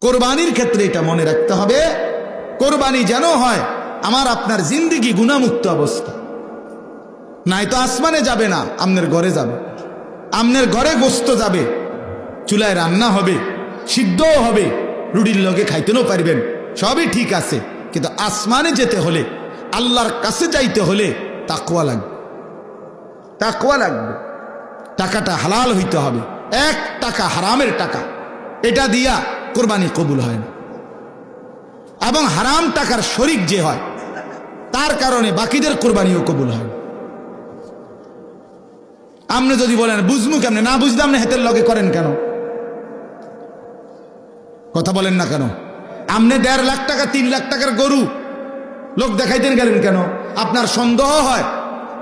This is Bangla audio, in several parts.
কোরবানির ক্ষেত্রে এটা মনে রাখতে হবে, কোরবানি যেন হয় আমার আপনার জিন্দেগি গুনাহমুক্ত অবস্থা। নাই তো আসমানে যাবে না, আপনার ঘরে যাবে। আপনার ঘরে গোস্ত যাবে, চুলায় রান্না হবে, সিদ্ধও হবে, রুটির লগে খাইতেও পারবেন, সবই ঠিক আছে। কিন্তু আসমানে যেতে হলে, আল্লাহর কাছে যাইতে হলে তাকওয়া লাগবে, তাকওয়া লাগবে। টাকাটা হালাল হইতে হবে। 1 টাকা হারামের টাকা, এটা দিয়া কোরবানি কবুল হয় না। এবং হারাম টাকার শরিক যে হয়, তার কারণে বাকিদের কোরবানিও কবুল হয় না। আপনি যদি বলেন বুঝমু কেমনে, না বুঝতে আপনি হেতের লগে করেন কেন? কথা বলেন না কেন? আপনি 1.5 লাখ টাকা 3 লাখ টাকার গরু লোক দেখাইতেন গেলেন কেন? আপনার সন্দেহ হয়,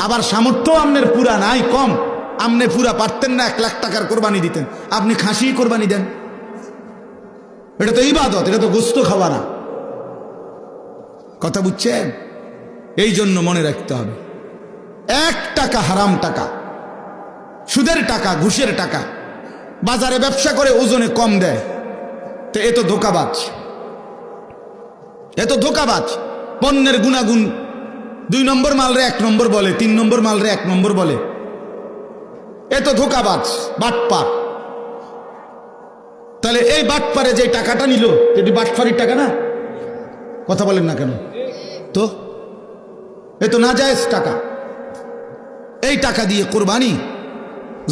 আবার সামর্থ্য আপনার পুরা নাই, কম, আপনি পুরা পারতেন না 1 লাখ টাকার কোরবানি দিতেন, আপনি খাসি কোরবানি দেন। এটা তো ইবাদত, এটা তো গোস্ত খাওয়া না। কথা বুঝছেন? এই জন্য মনে রাখতে হবে, 1 টাকা হারাম টাকা, সুদের টাকা, ঘুষের টাকা, বাজারে ব্যবসা করে ওজনে কম দেয়, তো এ তো ধোঁকাবাজ, এ তো ধোঁকাবাজ। পণ্যের গুণাগুণ 2 নম্বর মালরে 1 নম্বর বলে, 3 নম্বর মালরে 1 নম্বর বলে, এ তো ধোঁকাবাজ, বাটপার। তাহলে এই বাটপারে যে টাকাটা নিল, এটি বাটপারির টাকা না? কথা বলেন না কেন? তো এ তো নাজায়েজ টাকা। এই টাকা দিয়ে কোরবানি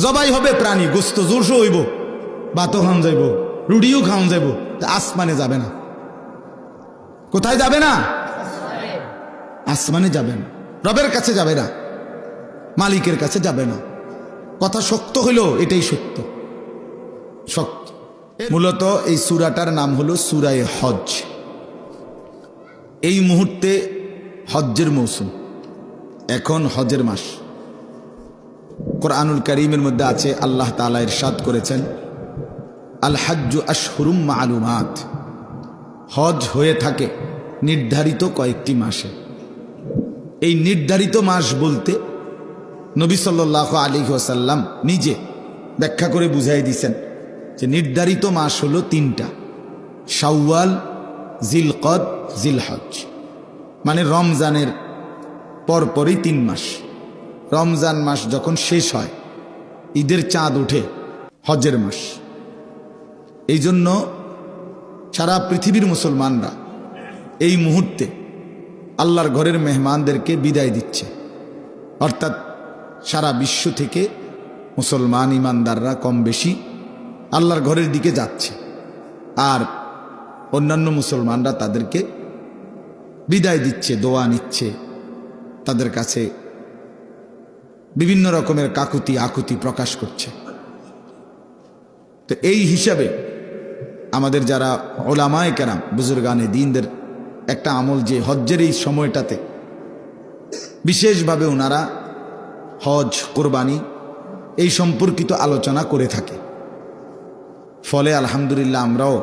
জবাই হবে প্রাণী, গোস্ত জোরসো হইব, ভাতও খাওয়ান যাইব, রুটিও খাওয়ান যাইব, আসমানে যাবে না। কোথায় যাবে না? আসমানে যাবে না, রবের কাছে যাবে না, মালিকের কাছে যাবে না। কথা শক্ত হইল, এটাই সত্য, শক্ত। মূলত এই সূরাটার নাম হলো সূরায়ে হজ। এই মুহূর্তে হজ্জের মৌসুম, এখন হজের মাস। কোরআনুল কারীমের মধ্যে আছে, আল্লাহ তাআলা ইরশাদ করেছেন, আল হাজ্জু আশহুরুম মা'লুমাত, হজ হয়ে থাকে নির্ধারিত কয়েকটি মাসে। এই নির্ধারিত মাস বলতে নবী সাল্লাল্লাহু আলাইহি ওয়াসাল্লাম নিজে ব্যাখ্যা করে বুঝাই দিয়েছেন যে নির্ধারিত মাস হলো 3টা, শাওয়াল, জিলকদ, জিলহজ। মানে রমজানের পরপরই 3 মাস। রমজান মাস যখন শেষ হয়, ঈদের চাঁদ ওঠে, হজের মাস। এই জন্য সারা পৃথিবীর মুসলমানরা এই মুহূর্তে আল্লাহর ঘরের মেহমানদেরকে বিদায় দিচ্ছে। অর্থাৎ সারা বিশ্ব থেকে মুসলমান ইমানদাররা কম বেশি আল্লাহর ঘরের দিকে যাচ্ছে, আর অন্যান্য মুসলমানরা তাদেরকে বিদায় দিচ্ছে, দোয়া নিচ্ছে, তাদের কাছে বিভিন্ন রকমের কাকুতি আকুতি প্রকাশ করছে। তো এই হিসাবে আমাদের যারা ওলামায়ে কেরাম, বুজুর্গানে দ্বীনদের একটা আমল যে হজ্জের এই সময়টাতে বিশেষভাবে ওনারা হজ, কোরবানি এই সম্পর্কিত আলোচনা করে থাকে। ফলে আলহামদুলিল্লাহ আমরাও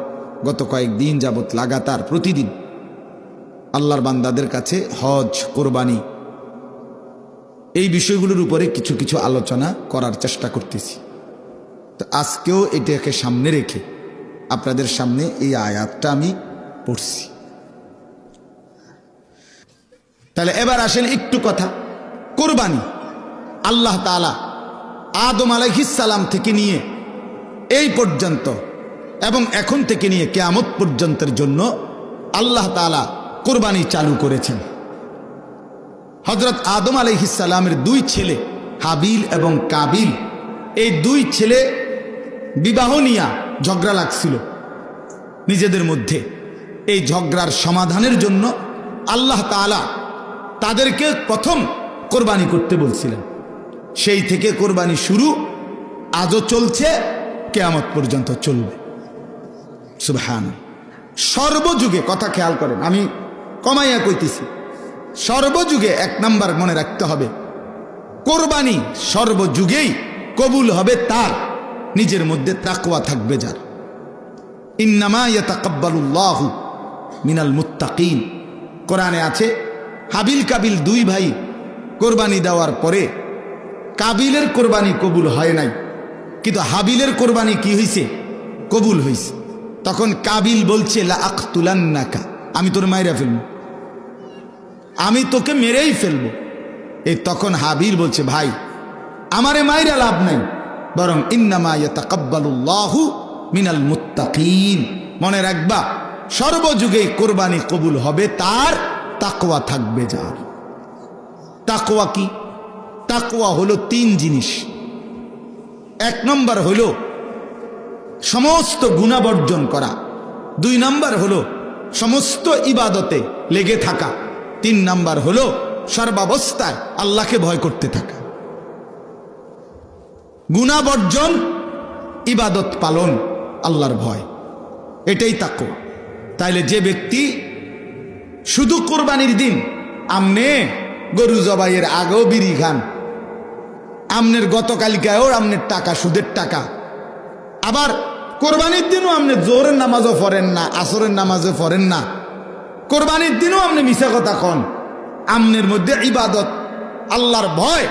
গত কয়েকদিন যাবৎ লাগাতার প্রতিদিন আল্লাহর বান্দাদের কাছে হজ, কোরবানি এই বিষয়গুলোর উপরে কিছু কিছু আলোচনা করার চেষ্টা করতেছি। তো আজকেও এটাকে সামনে রেখে আপনাদের সামনে এই আয়াতটা আমি পড়ছি। তাহলে এবার আসেন একটু কথা, কোরবানি আল্লাহ তাআলা আদম আলাইহিস সালাম থেকে নিয়ে এই পর্যন্ত এবং এখন থেকে নিয়ে কিয়ামত পর্যন্তের জন্য আল্লাহ তাআলা কোরবানি চালু করেছেন। হযরত আদম আলাইহিস সালামের 2 ছেলে হাবিল এবং কাবিল, এই 2 ছেলে বিবাহ নিয়ে ঝগড়া লাগছিল নিজেদের মধ্যে। এই ঝগড়ার সমাধানের জন্য আল্লাহ তাআলা তাদেরকে প্রথম কোরবানি করতে বলছিলেন। সেই থেকে কোরবানি শুরু, আজও চলছে, কিয়ামত পর্যন্ত চলবে। সুবহানাল্লাহ। সর্বযুগে, কথা খেয়াল করেন, আমি কমাইয়া কইতেছি, সর্বযুগে 1 নাম্বার মনে রাখতে হবে, কোরবানি সর্বযুগেই কবুল হবে তার নিজের মধ্যে তাকওয়া থাকবে যার। ইন্নামা ইয়াতাকাব্বালুল্লাহু মিনাল মুত্তাকিন। কোরআনে আছে, হাবিল কাবিল 2 ভাই কোরবানি দেওয়ার পরে কাবিলের কোরবানি কবুল হয় নাই, কিন্তু হাবিলের কোরবানি কি হয়েছে? কবুল হয়েছে। তখন কাবিল বলছে লা আকতুলান্নাকা, আমি তোর মাইরা ফেলবো, আমি তোকে মেরেই ফেলবো। এই তখন হাবিল বলছে ভাই আমারে মাইরা লাভ নাই, বরং ইন্নামা ইয়াতাকাব্বালুল্লাহু মিনাল মুত্তাকিন, মনে রাখবা সর্বযুগেই কোরবানি কবুল হবে তার তাকওয়া থাকবে যার। তাকওয়া কি? তাকওয়া হলো 3 জিনিস। 1 নম্বর হলো সমস্ত গুনাহ বর্জন করা, 2 নম্বর হলো সমস্ত ইবাদতে লেগে থাকা, 3 নম্বর হলো সর্বাবস্থায় আল্লাহকে ভয় করতে থাকা। গুনাহ বর্জন, ইবাদত পালন, আল্লাহর ভয়, এটাই তাকওয়া। তাইলে যে ব্যক্তি শুধু কোরবানির দিন আমনে গরু জবাইয়ের আগেও বিড়ি খান, আমনের গতকালকেও আমনের টাকা সুদের টাকা, আবার কোরবানির দিনও আপনি জোহরের নামাজও পড়েন না, আসরের নামাজও পড়েন না, কোরবানির দিনও আপনি মিছা কথা কন, আমনের মধ্যে ইবাদত আল্লাহর ভয়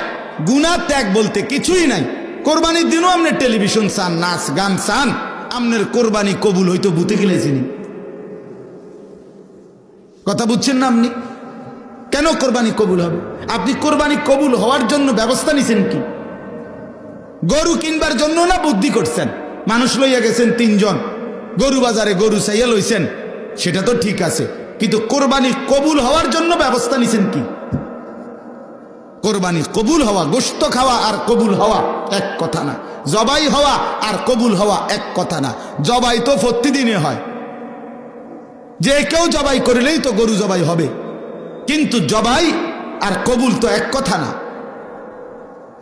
গুনাহ ত্যাগ বলতে কিছুই নাই, কোরবানির দিনও আপনি টেলিভিশন চান, নাচ গান চান, আমনের কোরবানি কবুল হইতো ভূতে গেলেছিনি। কথা বুঝছেন না? আপনি কেন কোরবানি কবুল হবে? আপনি কোরবানি কবুল হওয়ার জন্য ব্যবস্থা নিছেন কি? গরু কিনবার জন্য না বুদ্ধি করছেন? মানুষ লইয়া গেছেন 3 জন, গরু বাজারে গরু চাইয়া লইছেন, সেটা তো ঠিক আছে, কিন্তু কোরবানি কবুল হওয়ার জন্য ব্যবস্থা নিছেন কি? কোরবানি কবুল হওয়া, গোশত খাওয়া আর কবুল হওয়া এক কথা না, জবাই হওয়া আর কবুল হওয়া এক কথা না। জবাই তো প্রতিদিনে হয়, যে কেউ জবাই করলেই তো গরু জবাই হবে, কিন্তু জবাই আর কবুল তো এক কথা না।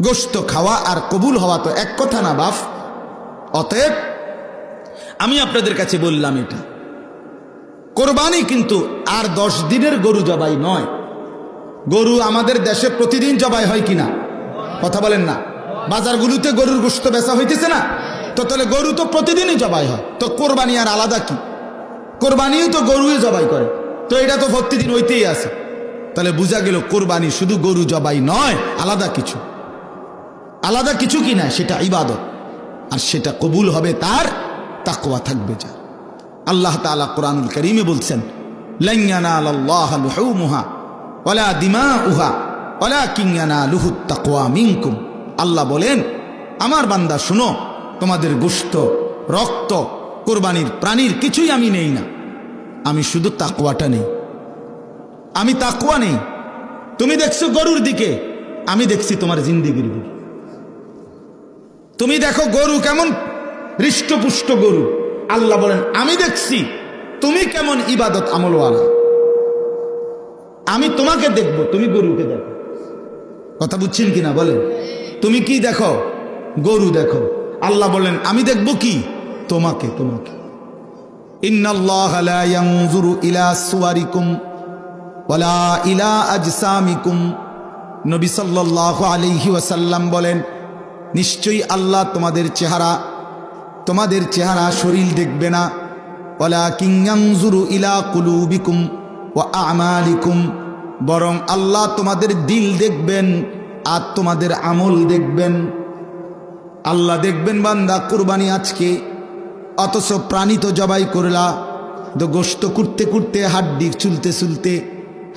গোশত খাওয়া আর কবুল হওয়া তো এক কথা না বাপ। অতএব আমি আপনাদের কাছে বললাম, এটা কোরবানি কিন্তু আর 10 দিনের গরু জবাই নয়। গরু আমাদের দেশে প্রতিদিন জবাই হয় কিনা কথা বলেন না? বাজারগুলোতে গরুর গোশত বেচা হইতেছে না? তো তাহলে গরু তো প্রতিদিনই জবাই হয়, তো কোরবানি আর আলাদা কি? কোরবানিও তো গরুই জবাই করে, তো এটা তো প্রতিদিন হইতেই আছে। তাহলে বোঝা গেল কোরবানি শুধু গরু জবাই নয়, আলাদা কিছু। আলাদা কিছু কি না, সেটা ইবাদত, আর সেটা কবুল হবে তার তাকওয়া থাকবে যার। আল্লাহ তাআলা কোরআনুল কারীমে বলছেন লান ইয়ানালাল্লাহা লুহুমুহা ওয়ালা দিমাউহা ওয়ালাকিন ইয়ানালুহুত তাকওয়া মিনকুম। আল্লাহ বলেন আমার বান্দা শুনো, তোমাদের গোশত, রক্ত, কোরবানির প্রাণীর কিছুই আমি নেই না, আমি শুধু তাকওয়াটা নেই। আমি তাকওয়া নেই। তুমি দেখছো গরুর দিকে, আমি দেখছি তোমার জিন্দেগির দিকে। তুমি দেখো গরু কেমন হৃষ্টপুষ্ট গরু, আল্লাহ বলেন আমি দেখছি তুমি কেমন ইবাদত আমলওয়ালা। আমি তোমাকে দেখব, তুমি গরুকে দেখো। কথা বুঝছেন কিনা বলেন? তুমি কি দেখো? গরু দেখো। আল্লাহ বলেন আমি দেখব কি? তোমাকে। তোমাকে ইন্নাল্লাহা লা ইয়ানজুরু ইলা সুওয়ারিকুম ওয়ালা ইলা আজসামিকুম। নবী সাল্লাল্লাহু আলাইহি ওয়াসাল্লাম বলেন নিশ্চয়ই আল্লাহ তোমাদের চেহারা শরীর দেখবে না, ওয়ালাকিন ইয়ানজুরু ইলা কুলুবিকুম ওয়া আমালিকুম, বরং আল্লাহ তোমাদের দিল দেখবেন আর তোমাদের আমল দেখবেন। আল্লাহ দেখবেন বান্দা কুরবানি আজকে, অথচ প্রাণী তো জবাই করলা, তো গোশত কুটতে কুটতে, হাড্ডি চুলতে চুলতে,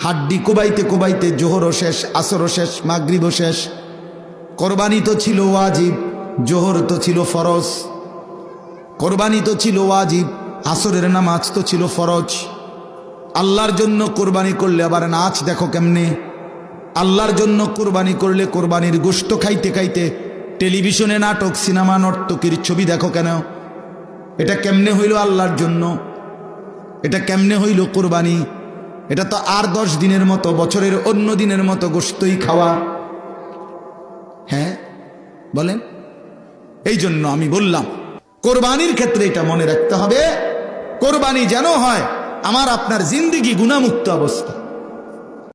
হাড্ডি কোবাইতে কোবাইতে জোহরও শেষ, আসরও শেষ, মাগরিবও শেষ। কোরবানি তো ছিল ওয়াজিব, জোহর তো ছিল ফরজ। কোরবানি তো ছিল ওয়াজিব, আসরের নামাজ তো ছিল ফরজ। আল্লাহর জন্য কোরবানি করলে আবার নাচ দেখো কেমনে। আল্লাহর জন্য কোরবানি করলে কোরবানির গোশত খাইতে খাইতে টেলিভিশনে নাটক, সিনেমা, নর্তকীর ছবি দেখো কেন? এটা কেমনে হইল আল্লাহর জন্য? এটা কেমনে হইল কোরবানি? এটা তো আর 10 দিনের মতো, বছরের অন্য দিনের মতো গোশতই খাওয়া। হ্যাঁ বলেন? এই জন্য আমি বললাম কোরবানির ক্ষেত্রে এটা মনে রাখতে হবে, কোরবানি যেন হয় আমার আপনার জিন্দেগি গুনাহমুক্ত অবস্থা।